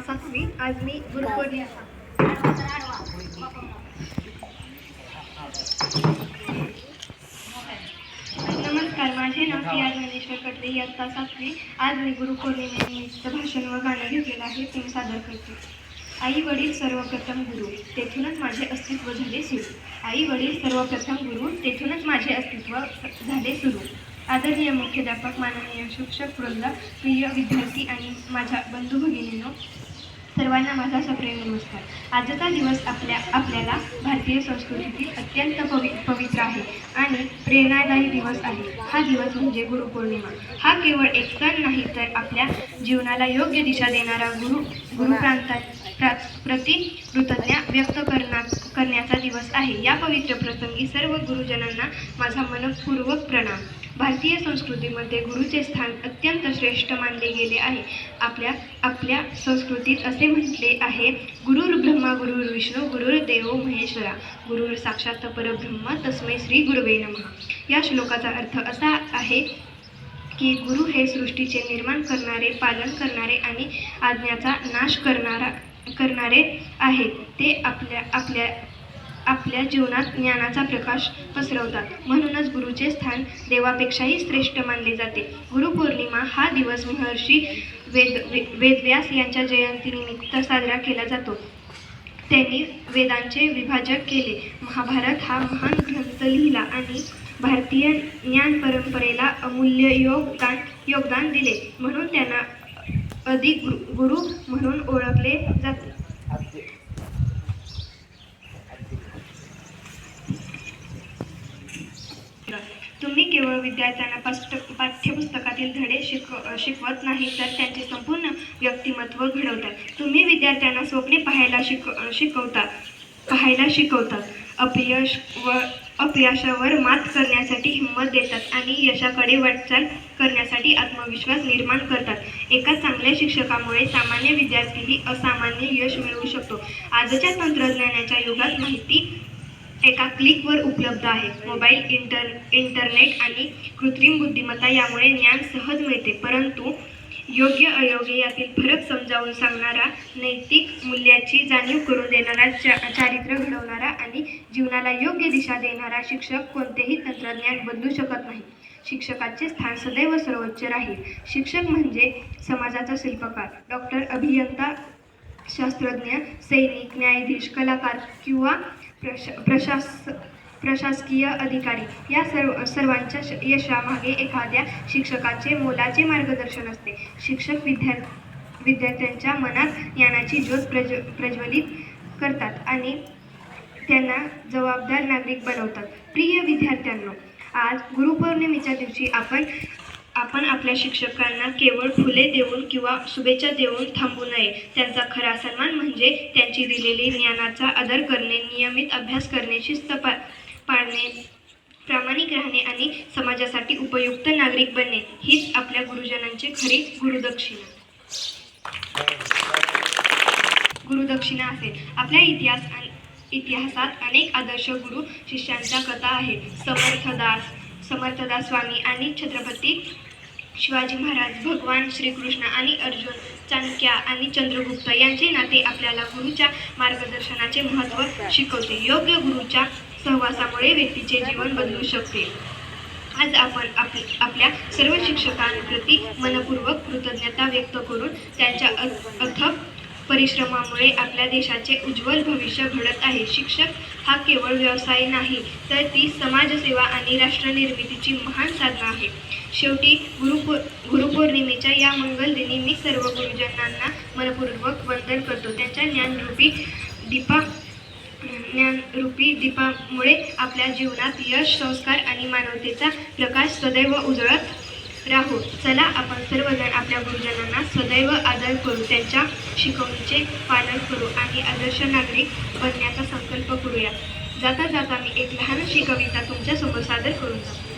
सातवी आज मी गुरुपौर्णिमा. नमस्कार, माझे नाव सिया ज्ञानेश्वर कडे. इयत्ता सातवी. आज मी गुरुपौर्णिमेनिमित्त भाषण व गाणं घेतलेलं आहे, ते सादर करते. आई वडील सर्वप्रथम गुरु, तेथूनच माझे अस्तित्व झाले सुरू. आई वडील सर्वप्रथम गुरु, तेथूनच माझे अस्तित्व झाले सुरू. आदरणीय मुख्याध्यापक, माननीय शिक्षक वृंद, प्रिय विद्यार्थी आणि माझ्या बंधू भगिनींनो, सर्वांना माझा सप्रेम नमस्कार. आजचा दिवस आपल्याला भारतीय संस्कृतीतील अत्यंत पवित्र आहे आणि प्रेरणादायी दिवस आहे. हा दिवस म्हणजे गुरुपौर्णिमा. हा केवळ एक सण नाही, तर आपल्या जीवनाला योग्य दिशा देणारा प्रति कृतज्ञता व्यक्त करण्याचा दिवस आहे. या पवित्र प्रसंगी सर्व गुरुजनांना माझा मनपूर्वक प्रणाम. भारतीय संस्कृतीमध्ये गुरुचे स्थान अत्यंत श्रेष्ठ मानले गेले आहे. आपल्या संस्कृतीत असे म्हटले आहे, गुरुर् ब्रह्मा गुरुर्विष्णू गुरुर्देव महेश्वरा, गुरुर् साक्षात परब्रह्म तस्मै श्री गुरवे नमः. या श्लोकाचा अर्थ असा आहे की गुरु हे सृष्टीचे निर्माण करणारे, पालन करणारे आणि आज्ञाचा नाश करणारे आहेत. ते आपल्या जीवनात ज्ञानाचा प्रकाश पसरवतात. म्हणूनच गुरुचे स्थान देवापेक्षाही श्रेष्ठ मानले जाते. गुरुपौर्णिमा हा दिवस महर्षी वेदव्यास यांच्या जयंतीनिमित्त साजरा केला जातो. त्यांनी वेदांचे विभाजन केले, महाभारत हा महान ग्रंथ लिहिला आणि भारतीय ज्ञान परंपरेला अमूल्य योगदान दिले. म्हणून त्यांना अधिक गुरु म्हणून ओळखले जाते. तुम्ही केवळ विद्यार्थ्यांना पाठ्यपुस्तकातील धडे शिकवत नाही, तर त्यांचे संपूर्ण व्यक्तिमत्व घडवतात. तुम्ही विद्यार्थ्यांना स्वप्ने पाहायला शिकवतात. अपयशावर मात करण्यासाठी हिंमत देतात आणि यशाकडे वाटचाल करण्यासाठी आत्मविश्वास निर्माण करतात. एका चांगल्या शिक्षकामुळे सामान्य विद्यार्थीही असामान्य यश मिळवू शकतो. आजच्या तंत्रज्ञानाच्या युगात माहिती एका क्लिकवर उपलब्ध आहे. मोबाईल, इंटरनेट आणि कृत्रिम बुद्धिमत्ता यामुळे ज्ञान सहज मिळते, परंतु योग्य अयोग्य यातील फरक समजावून सांगणारा, नैतिक मूल्याची जाणीव करून देणारा, चारित्र्य घडवणारा आणि जीवनाला योग्य दिशा देणारा शिक्षक कोणतेही तंत्रज्ञान बदलू शकत नाही. शिक्षकाचे स्थान सदैव सर्वोच्च राहील. शिक्षक म्हणजे समाजाचा शिल्पकार. डॉक्टर, अभियंता, शास्त्रज्ञ, सैनिक, न्यायाधीश, कलाकार किंवा प्रशासकीय अधिकारी या सर्वांच्या यशामागे एखाद्या शिक्षकाचे मोलाचे मार्गदर्शन असते. शिक्षक विद्यार्थ्यांच्या मनात ज्ञानाची ज्योत प्रज्वलित करतात आणि त्यांना जबाबदार नागरिक बनवतात. प्रिय विद्यार्थ्यांनो, आज गुरुपौर्णिमेच्या दिवशी आपण आपल्या शिक्षकांना केवळ फुले देऊन किंवा शुभेच्छा देऊन थांबू नये. त्यांचा खरा सन्मान म्हणजे त्यांची दिलेली ज्ञानाचा आदर करणे, नियमित अभ्यास करणे, शिस्त पाळणे, प्रामाणिक राहणे आणि समाजासाठी उपयुक्त नागरिक बनणे हीच आपल्या गुरुजनांची खरी गुरुदक्षिणा असेल. आपल्या इतिहासात अनेक आदर्श गुरु शिष्यांच्या कथा आहेत. समर्थदास स्वामी आणि छत्रपती शिवाजी महाराज, भगवान श्रीकृष्ण आणि अर्जुन, चाणक्य आणि चंद्रगुप्त यांचे नाते आपल्याला गुरुच्या मार्गदर्शनाचे महत्त्व शिकवते. योग्य गुरुच्या सहवासामुळे व्यक्तीचे जीवन बदलू शकते. आज आपण आपल्या सर्व शिक्षकांप्रती मनपूर्वक कृतज्ञता व्यक्त करून त्यांच्या अथक परिश्रमामुळे आपल्या देशाचे उज्ज्वल भविष्य घडत आहे. शिक्षक हा केवळ व्यवसाय नाही, तर ती समाजसेवा आणि राष्ट्रनिर्मितीची महान साधना आहे. शेवटी गुरुपौर्णिमेच्या या मंगल दिनी मी सर्व गुरुजनांना मनपूर्वक वंदन करतो. त्यांच्या ज्ञानरूपी दीपामुळे आपल्या जीवनात यश, संस्कार आणि मानवतेचा प्रकाश सदैव उजळत राहो. चला आपण सर्वजण आपल्या गुरुजनांना सदैव आदर करू, त्यांच्या शिकवणीचे पालन करू आणि आदर्श नागरिक बनण्याचा संकल्प करूया. जाता जाता मी एक लहानशी कविता तुमच्यासमोर सादर करून जातो.